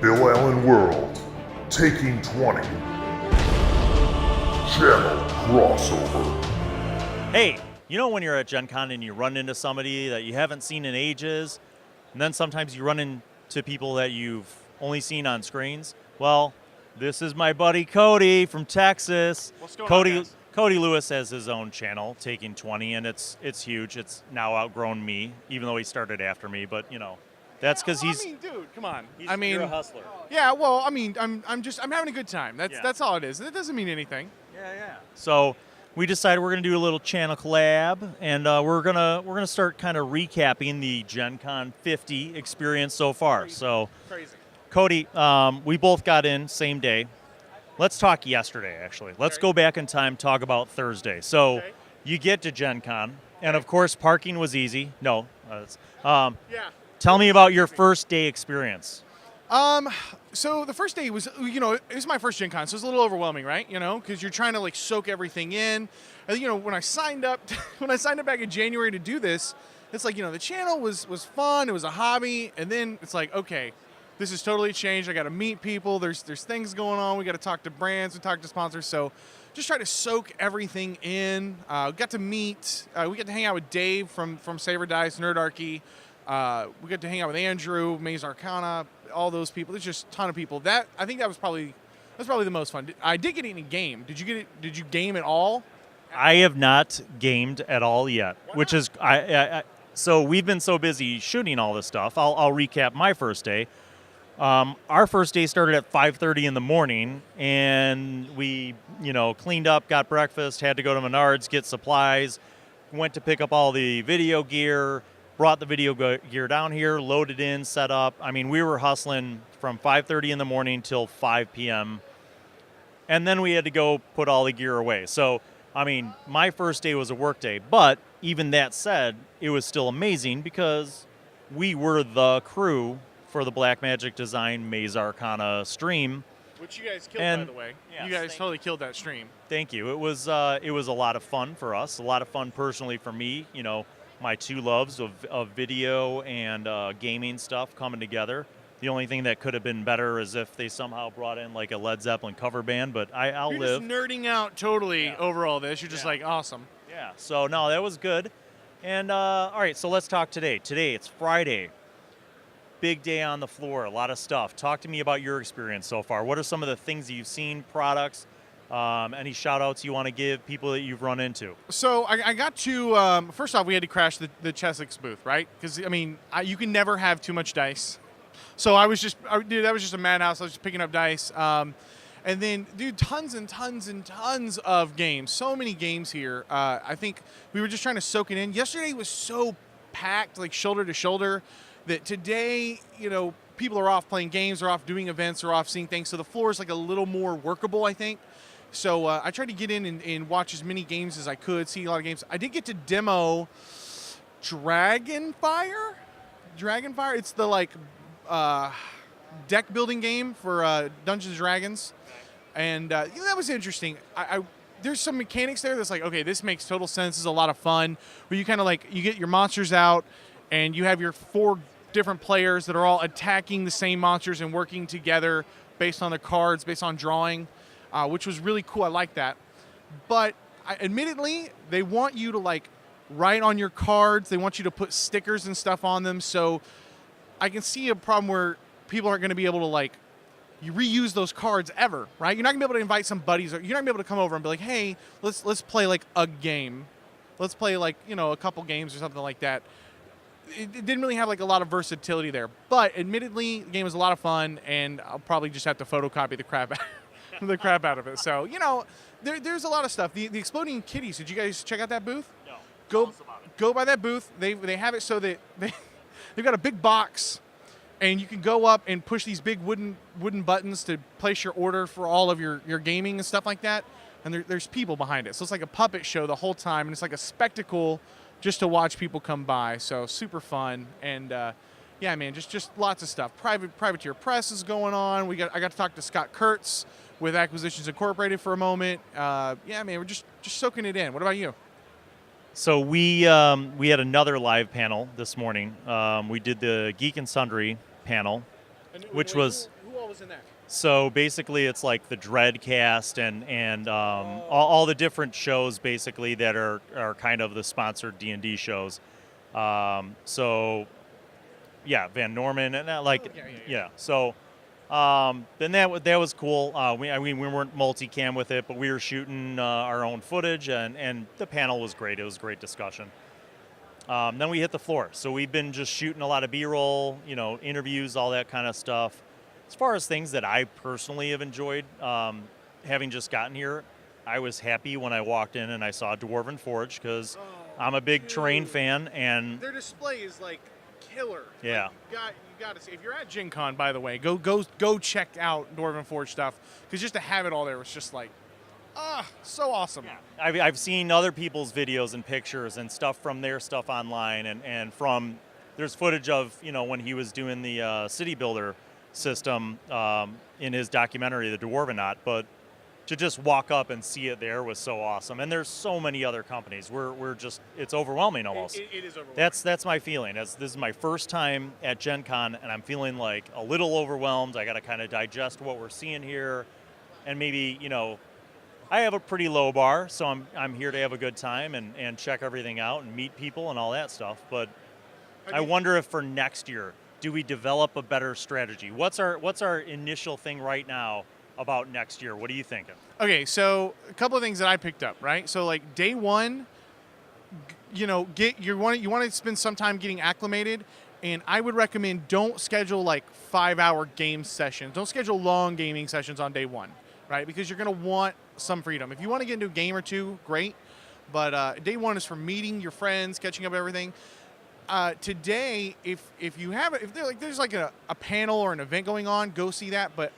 Bill Allen World, Taking 20. Channel crossover. Hey, you know when you're at Gen Con and you run into somebody that you haven't seen in ages, and then sometimes you run into people that you've only seen on screens? Well, this is my buddy Cody from Texas. What's going Cody, on, guys? Cody Lewis has his own channel, Taking 20, and it's huge. It's now outgrown me, even though he started after me. But you know, that's because Yeah, well, he's. I mean, dude, come on. You're a hustler. Yeah. Well, I mean, I'm having a good time. Yeah. That's all it is. It doesn't mean anything. Yeah. So we decided we're gonna do a little channel collab, and we're gonna start kind of recapping the Gen Con 50 experience so far. Crazy. So, Crazy. Cody, we both got in same day. Let's talk yesterday, actually. Let's Okay. go back in time, talk about Thursday. So Okay. you get to Gen Con, and of course, parking was easy. No. Yeah. Tell me about your first day experience. So the first day was, it was my first Gen Con, so it was a little overwhelming, right? Because you're trying to like soak everything in. And, when I signed up, back in January to do this, it's like, the channel was fun. It was a hobby, and then it's like, okay, this has totally changed. I got to meet people. There's things going on. We got to talk to brands. We talk to sponsors. So just try to soak everything in. Got to meet. We got to hang out with Dave from Saber Dice, Nerdarchy. We got to hang out with Andrew, Maze Arcana, all those people. There's just a ton of people. I think that was probably the most fun. I did get in a game. Did you game at all? I have not gamed at all yet, which is so we've been so busy shooting all this stuff. I'll recap my first day. Our first day started at 5:30 in the morning, and we, cleaned up, got breakfast, had to go to Menards, get supplies, went to pick up all the video gear, brought the video gear down here, loaded in, set up. I mean, we were hustling from 5:30 in the morning till 5 p.m., and then we had to go put all the gear away. So, I mean, my first day was a work day, but even that said, it was still amazing because we were the crew for the Blackmagic Design Maze Arcana stream. Which you guys killed, And- by the way. yes, You guys thank totally killed that stream. Thank you. It was a lot of fun for us, a lot of fun personally for me. My two loves of video and gaming stuff coming together. The only thing that could have been better is if they somehow brought in like a Led Zeppelin cover band, but I'll You're live. just nerding out totally Yeah. over all this. You're just Yeah. like, awesome. Yeah, so no, that was good. And all right, so let's talk today. Today, it's Friday. Big day on the floor, a lot of stuff. Talk to me about your experience so far. What are some of the things that you've seen, products, any shout outs you want to give people that you've run into? So I got to, first off, we had to crash the Chessex booth, right? Because, you can never have too much dice. So that was just a madhouse. I was just picking up dice. And then, dude, tons and tons and tons of games. So many games here. I think we were just trying to soak it in. Yesterday was so packed, like shoulder to shoulder, that today, people are off playing games, they're off doing events, they're off seeing things. So the floor is like a little more workable, I think. So I tried to get in and watch as many games as I could, see a lot of games. I did get to demo Dragonfire. It's the deck building game for Dungeons and Dragons, and that was interesting. There's some mechanics there that's like, okay, this makes total sense. This is a lot of fun. Where you kind of you get your monsters out, and you have your 4 different players that are all attacking the same monsters and working together based on the cards, based on drawing, which was really cool. I like that. But admittedly, they want you to write on your cards. They want you to put stickers and stuff on them. So I can see a problem where people aren't going to be able to you reuse those cards ever, right? You're not going to be able to invite some buddies, or you're not going to be able to come over and be like, hey, let's play a game. Let's play a couple games or something like that. It didn't really have a lot of versatility there. But admittedly, the game was a lot of fun, and I'll probably just have to photocopy the crap out of it. So, there's a lot of stuff. The Exploding Kitties, did you guys check out that booth? No. Go by that booth. They have it so that they've got a big box, and you can go up and push these big wooden buttons to place your order for all of your gaming and stuff like that. And there's people behind it. So it's like a puppet show the whole time, and it's like a spectacle just to watch people come by. So super fun. And yeah, man, just lots of stuff. Privateer Press is going on. I got to talk to Scott Kurtz with Acquisitions Incorporated for a moment. Yeah, man, we're just soaking it in. What about you? So we had another live panel this morning. We did the Geek and Sundry panel, which was Who all was in there? So basically, it's like the Dreadcast and all the different shows basically that are kind of the sponsored D&D shows. So yeah, Van Norman and yeah. So then that was cool. We weren't multicam with it, but we were shooting our own footage, and the panel was great. It was a great discussion. Then we hit the floor. So we've been just shooting a lot of B-roll, interviews, all that kind of stuff. As far as things that I personally have enjoyed, having just gotten here, I was happy when I walked in and I saw Dwarven Forge because I'm a big terrain fan, and their display is like killer. Yeah. Like, you got to see. If you're at Gen Con, by the way, go check out Dwarven Forge stuff, because just to have it all there was just like, so awesome. Yeah. I've seen other people's videos and pictures and stuff from their stuff online, and from there's footage of when he was doing the city builder system in his documentary, The Dwarvenaut, but to just walk up and see it there was so awesome. And there's so many other companies. We're just, it's overwhelming almost. It is overwhelming. That's my feeling. This is my first time at Gen Con, and I'm feeling like a little overwhelmed. I got to kind of digest what we're seeing here, and maybe I have a pretty low bar, so I'm here to have a good time and check everything out and meet people and all that stuff. But I wonder if for next year, do we develop a better strategy? What's our initial thing right now about next year? What are you thinking? Okay, so a couple of things that I picked up, right? So like day one, you want to spend some time getting acclimated, and I would recommend don't schedule like 5-hour game sessions. Don't schedule long gaming sessions on day one, right? Because you're going to want some freedom. If you want to get into a game or two, great. But day one is for meeting your friends, catching up everything. Today, if there's like a panel or an event going on, go see that. But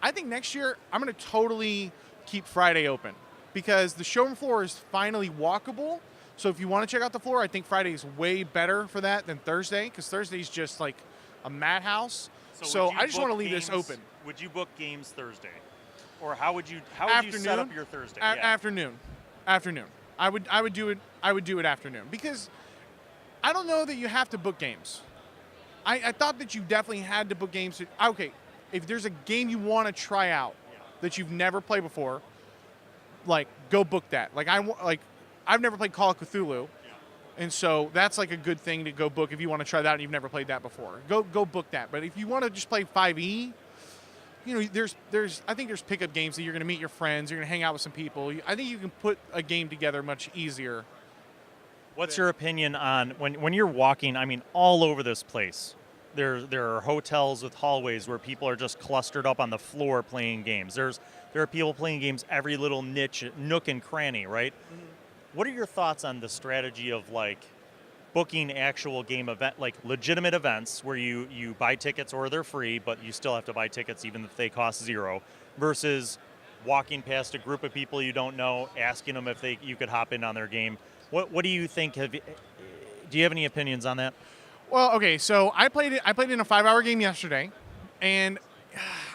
I think next year I'm going to totally keep Friday open, because the showroom floor is finally walkable. So if you want to check out the floor, I think Friday is way better for that than Thursday, because Thursday's just like a madhouse. So I just want to leave this open. Would you book games Thursday, or how would you set up your Thursday? Afternoon. I would do it afternoon, because I don't know that you have to book games. I thought that you definitely had to book games. Okay, if there's a game you want to try out that you've never played before, like go book that. I've never played Call of Cthulhu, and so that's like a good thing to go book if you want to try that and you've never played that before. Go book that. But if you want to just play 5e, I think there's pickup games that you're going to meet your friends, you're going to hang out with some people. I think you can put a game together much easier. What's your opinion on when you're walking? I mean, all over this place, there are hotels with hallways where people are just clustered up on the floor playing games. There are people playing games every little niche, nook and cranny, right? Mm-hmm. What are your thoughts on the strategy of like booking actual game event, like legitimate events where you buy tickets or they're free, but you still have to buy tickets even if they cost $0, versus walking past a group of people you don't know, asking them if you could hop in on their game? What do you think? Do you have any opinions on that? Well, okay, so I played in a 5-hour game yesterday, and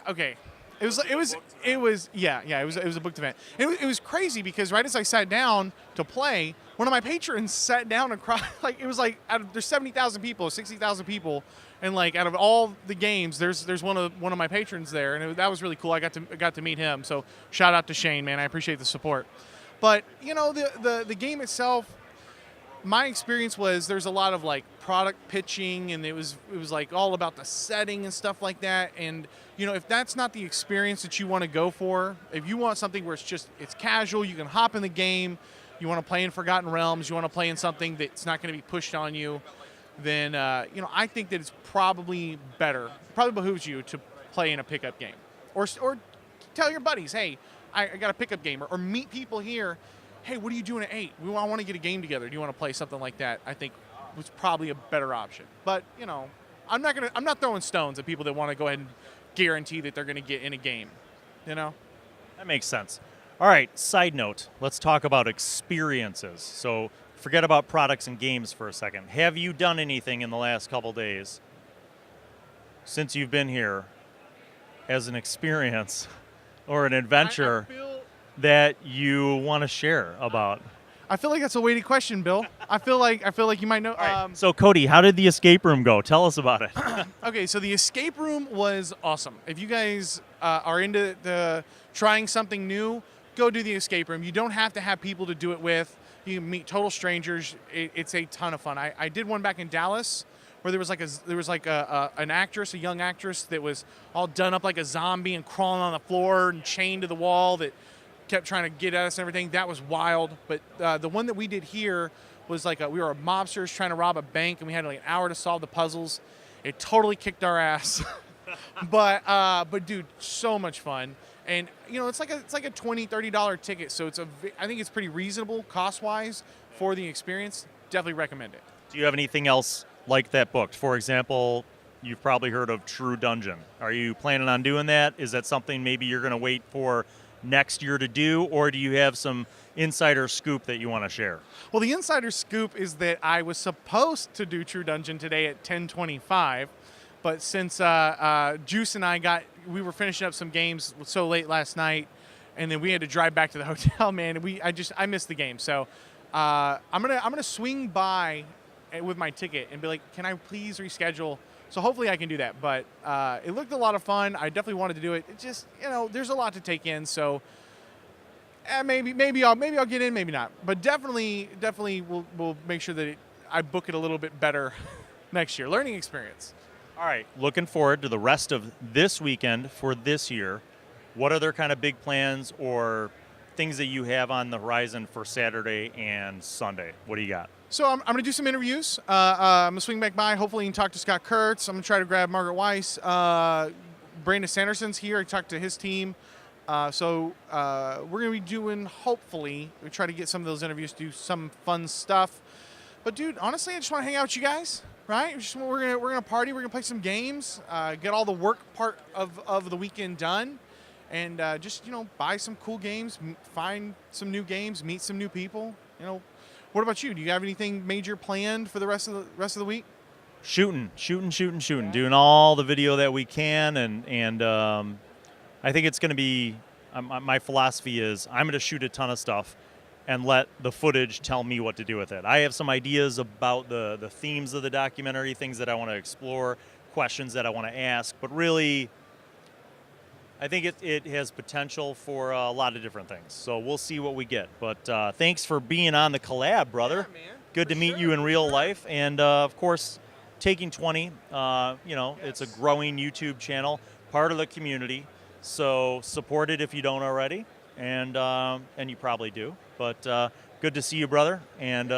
okay, it was a booked event. It was crazy because right as I sat down to play, one of my patrons sat down and cried. Like it was like there's 70,000 people, 60,000 people, and like out of all the games, there's one of my patrons there, and that was really cool. I got to meet him. So shout out to Shane, man. I appreciate the support. But the game itself, my experience was there's a lot of like product pitching, and it was like all about the setting and stuff like that. And if that's not the experience that you want to go for, if you want something where it's casual, you can hop in the game, you want to play in Forgotten Realms, you want to play in something that's not going to be pushed on you, then I think that it's probably behooves you to play in a pickup game, or tell your buddies, hey, I got a pickup game, or meet people here. Hey, what are you doing at 8? I want to get a game together. Do you want to play something like that? I think was probably a better option. But I'm not throwing stones at people that want to go ahead and guarantee that they're going to get in a game. That makes sense. All right. Side note. Let's talk about experiences. So forget about products and games for a second. Have you done anything in the last couple days since you've been here as an experience or an adventure that you want to share about? I feel like that's a weighty question, Bill. I feel like you might know. So, Cody, how did the escape room go? Tell us about it. Okay, so the escape room was awesome. If you guys are into trying something new, go do the escape room. You don't have to have people to do it with. You can meet total strangers. It's a ton of fun. I did one back in Dallas where there was like an actress, a young actress that was all done up like a zombie and crawling on the floor and chained to the wall that kept trying to get at us and everything. That was wild. But the one that we did here was like we were mobsters trying to rob a bank, and we had like an hour to solve the puzzles. It totally kicked our ass. but dude, so much fun. And it's like a $20-$30 ticket, so I think it's pretty reasonable cost-wise for the experience. Definitely recommend it. Do you have anything else like that booked? For example, you've probably heard of True Dungeon. Are you planning on doing that? Is that something maybe you're going to wait for next year to do, or do you have some insider scoop that you want to share? Well, the insider scoop is that I was supposed to do True Dungeon today at 10:25, but since Juice and we were finishing up some games so late last night, and then we had to drive back to the hotel, man. I missed the game, so I'm gonna swing by with my ticket and be like, can I please reschedule? So hopefully I can do that. But it looked a lot of fun. I definitely wanted to do it. It just, there's a lot to take in. So maybe I'll get in, maybe not. But definitely we'll make sure that I book it a little bit better next year. Learning experience. All right. Looking forward to the rest of this weekend for this year. What other kind of big plans or things that you have on the horizon for Saturday and Sunday? What do you got? So I'm going to do some interviews. I'm going to swing back by. Hopefully you can talk to Scott Kurtz. I'm going to try to grab Margaret Weiss. Brandon Sanderson's here. I talked to his team. So we're going to be doing, hopefully, we try to get some of those interviews, do some fun stuff. But, dude, honestly, I just want to hang out with you guys, right? We're gonna party. We're going to play some games, get all the work part of the weekend done, and just, buy some cool games, find some new games, meet some new people, What about you? Do you have anything major planned for the rest of the week? Shooting. Yeah. Doing all the video that we can, and I think it's going to be. My philosophy is I'm going to shoot a ton of stuff, and let the footage tell me what to do with it. I have some ideas about the themes of the documentary, things that I want to explore, questions that I want to ask, but really, I think it has potential for a lot of different things. So we'll see what we get. But thanks for being on the collab, brother. Yeah, man. Good to meet you in real life. And, of course, Taking 20, it's a growing YouTube channel, part of the community. So support it if you don't already. And you probably do. But good to see you, brother. And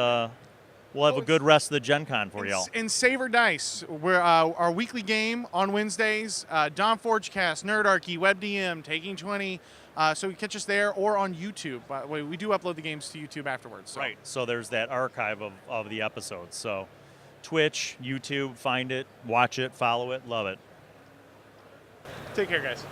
we'll have a good rest of the Gen Con for y'all. And Savor Dice, we're our weekly game on Wednesdays. Don Forgecast, Nerdarchy, WebDM, Taking 20. So you catch us there or on YouTube. We do upload the games to YouTube afterwards. So. Right. So there's that archive of the episodes. So Twitch, YouTube, find it, watch it, follow it, love it. Take care, guys.